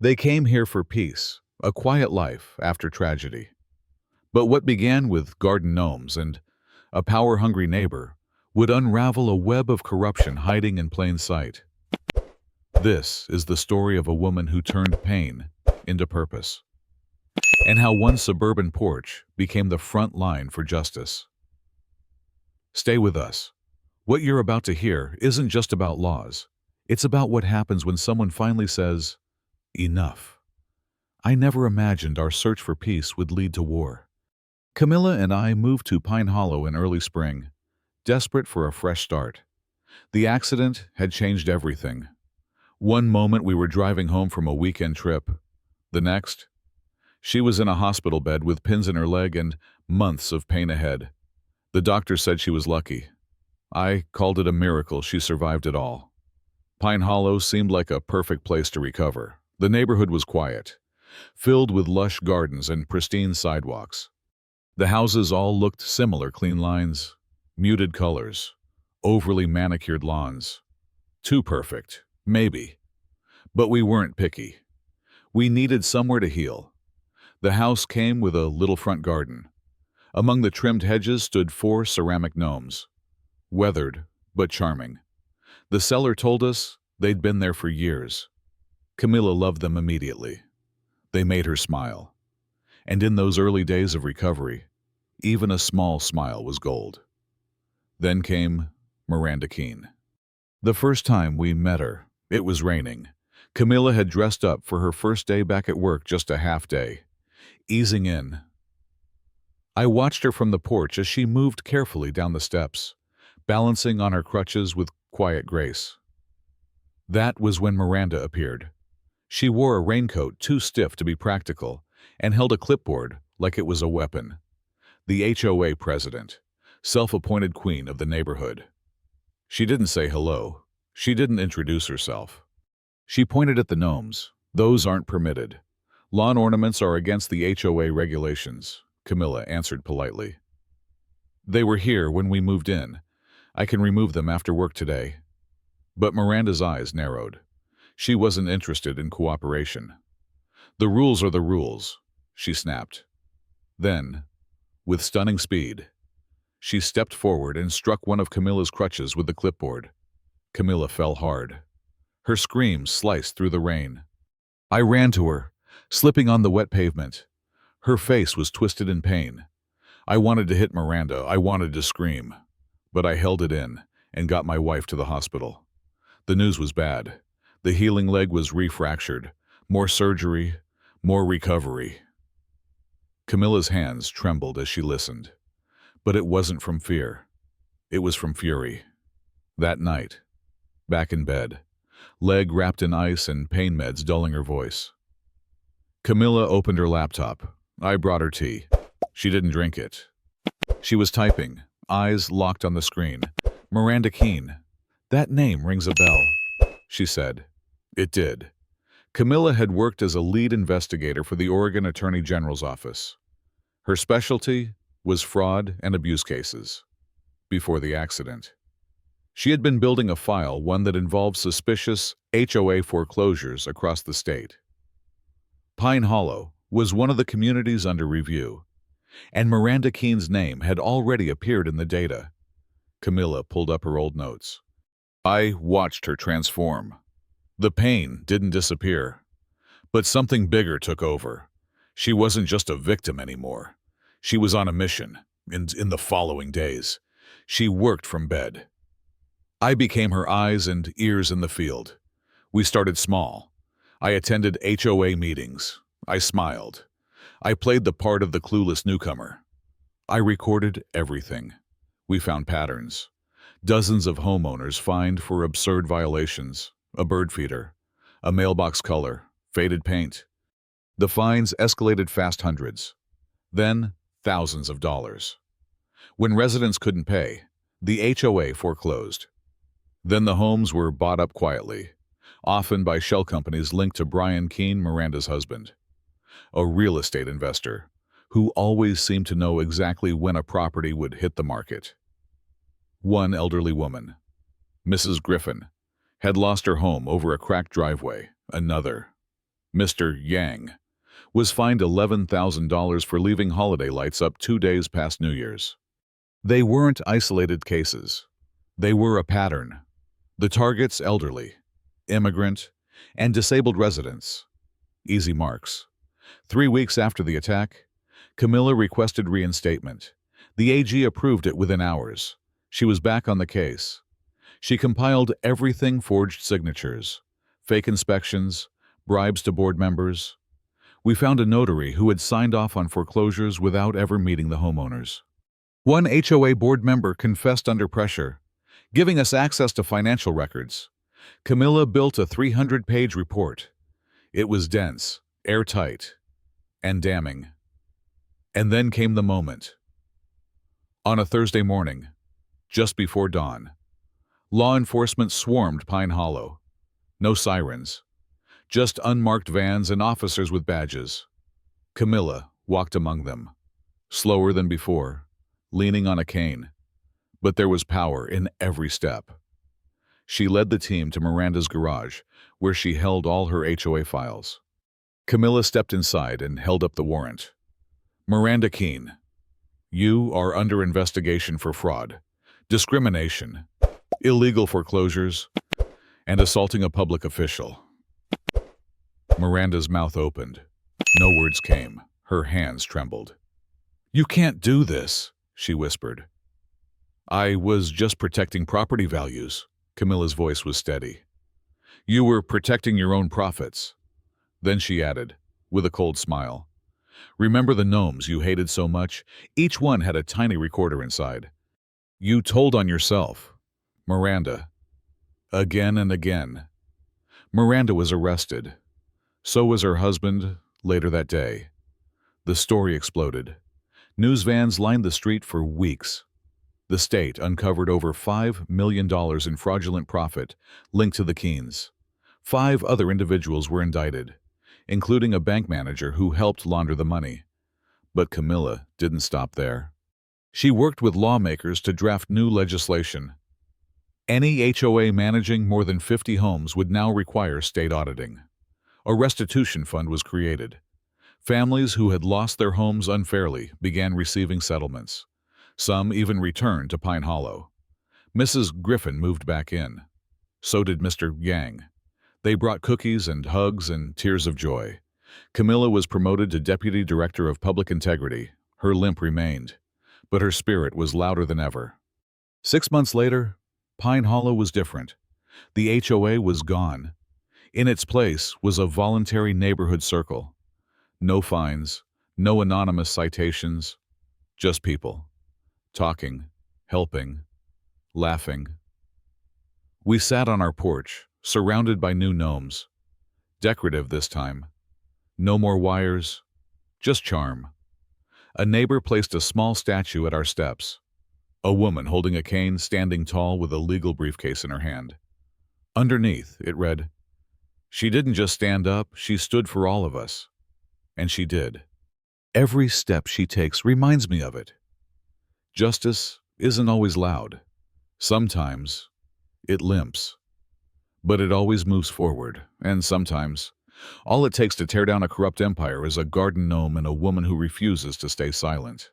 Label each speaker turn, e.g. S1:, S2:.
S1: They came here for peace, a quiet life after tragedy. But what began with garden gnomes and a power-hungry neighbor would unravel a web of corruption hiding in plain sight. This is the story of a woman who turned pain into purpose, and how one suburban porch became the front line for justice. Stay with us. What you're about to hear isn't just about laws. It's about what happens when someone finally says, enough. I never imagined our search for peace would lead to war. Camila and I moved to Pine Hollow in early spring, desperate for a fresh start. The accident had changed everything. One moment we were driving home from a weekend trip. The next, she was in a hospital bed with pins in her leg and months of pain ahead. The doctor said she was lucky. I called it a miracle she survived it all. Pine Hollow seemed like a perfect place to recover. The neighborhood was quiet, filled with lush gardens and pristine sidewalks. The houses all looked similar: clean lines, muted colors, overly manicured lawns. Too perfect, maybe. But we weren't picky. We needed somewhere to heal. The house came with a little front garden. Among the trimmed hedges stood 4 ceramic gnomes, weathered but charming. The seller told us they'd been there for years. Camila loved them immediately. They made her smile. And in those early days of recovery, even a small smile was gold. Then came Miranda Keene. The first time we met her, it was raining. Camila had dressed up for her first day back at work, just a half day, easing in. I watched her from the porch as she moved carefully down the steps, balancing on her crutches with quiet grace. That was when Miranda appeared. She wore a raincoat too stiff to be practical and held a clipboard like it was a weapon. The HOA president, self-appointed queen of the neighborhood. She didn't say hello. She didn't introduce herself. She pointed at the gnomes. Those aren't permitted. Lawn ornaments are against the HOA regulations, Camila answered politely. They were here when we moved in. I can remove them after work today. But Miranda's eyes narrowed. She wasn't interested in cooperation. The rules are the rules, she snapped. Then, with stunning speed, she stepped forward and struck one of Camila's crutches with the clipboard. Camila fell hard. Her scream sliced through the rain. I ran to her, slipping on the wet pavement. Her face was twisted in pain. I wanted to hit Miranda. I wanted to scream. But I held it in and got my wife to the hospital. The news was bad. The healing leg was refractured. More surgery, more recovery. Camila's hands trembled as she listened. But it wasn't from fear. It was from fury. That night, back in bed, leg wrapped in ice and pain meds dulling her voice. Camila opened her laptop. I brought her tea. She didn't drink it. She was typing, eyes locked on the screen. Miranda Keene. That name rings a bell, she said. It did. Camila had worked as a lead investigator for the Oregon Attorney General's office. Her specialty was fraud and abuse cases. Before the accident, she had been building a file, one that involved suspicious HOA foreclosures across the state. Pine Hollow was one of the communities under review, and Miranda Keene's name had already appeared in the data. Camila pulled up her old notes. I watched her transform. The pain didn't disappear, but something bigger took over. She wasn't just a victim anymore. She was on a mission, and in the following days, she worked from bed. I became her eyes and ears in the field. We started small. I attended HOA meetings. I smiled. I played the part of the clueless newcomer. I recorded everything. We found patterns. Dozens of homeowners fined for absurd violations, a bird feeder, a mailbox color, faded paint. The fines escalated fast, hundreds, then thousands of dollars. When residents couldn't pay, the HOA foreclosed. Then the homes were bought up quietly, often by shell companies linked to Brian Keene, Miranda's husband, a real estate investor who always seemed to know exactly when a property would hit the market. One elderly woman, Mrs. Griffin, had lost her home over a cracked driveway. Another, Mr. Yang was fined $11,000 for leaving holiday lights up 2 days past New Year's. They weren't isolated cases. They were a pattern. The targets elderly, immigrant, and disabled residents. Easy marks. 3 weeks after the attack, Camila requested reinstatement. The AG approved it within hours. She was back on the case. She compiled everything: forged signatures, fake inspections, bribes to board members. We found a notary who had signed off on foreclosures without ever meeting the homeowners. One HOA board member confessed under pressure, giving us access to financial records. Camila built a 300-page report. It was dense, airtight, and damning. And then came the moment. On a Thursday morning, just before dawn, law enforcement swarmed Pine Hollow. No sirens, just unmarked vans and officers with badges. Camila walked among them, slower than before, leaning on a cane. But there was power in every step. She led the team to Miranda's garage, where she held all her HOA files. Camila stepped inside and held up the warrant. Miranda Keene, you are under investigation for fraud, discrimination, illegal foreclosures, and assaulting a public official. Miranda's mouth opened. No words came. Her hands trembled. You can't do this, she whispered. I was just protecting property values. Camila's voice was steady. You were protecting your own profits. Then she added, with a cold smile, remember the gnomes you hated so much? Each one had a tiny recorder inside. You told on yourself. Miranda. Again and again. Miranda was arrested. So was her husband later that day. The story exploded. News vans lined the street for weeks. The state uncovered over $5 million in fraudulent profit linked to the Keenes. 5 other individuals were indicted, including a bank manager who helped launder the money. But Camila didn't stop there. She worked with lawmakers to draft new legislation. Any HOA managing more than 50 homes would now require state auditing. A restitution fund was created. Families who had lost their homes unfairly began receiving settlements. Some even returned to Pine Hollow. Mrs. Griffin moved back in. So did Mr. Yang. They brought cookies and hugs and tears of joy. Camila was promoted to Deputy Director of Public Integrity. Her limp remained, but her spirit was louder than ever. 6 months later, Pine Hollow was different. The HOA was gone. In its place was a voluntary neighborhood circle. No fines, no anonymous citations, just people. Talking, helping, laughing. We sat on our porch, surrounded by new gnomes. Decorative this time. No more wires, just charm. A neighbor placed a small statue at our steps. A woman holding a cane, standing tall with a legal briefcase in her hand. Underneath, it read, "She didn't just stand up, she stood for all of us." And she did. Every step she takes reminds me of it. Justice isn't always loud. Sometimes it limps. But it always moves forward, and sometimes all it takes to tear down a corrupt empire is a garden gnome and a woman who refuses to stay silent.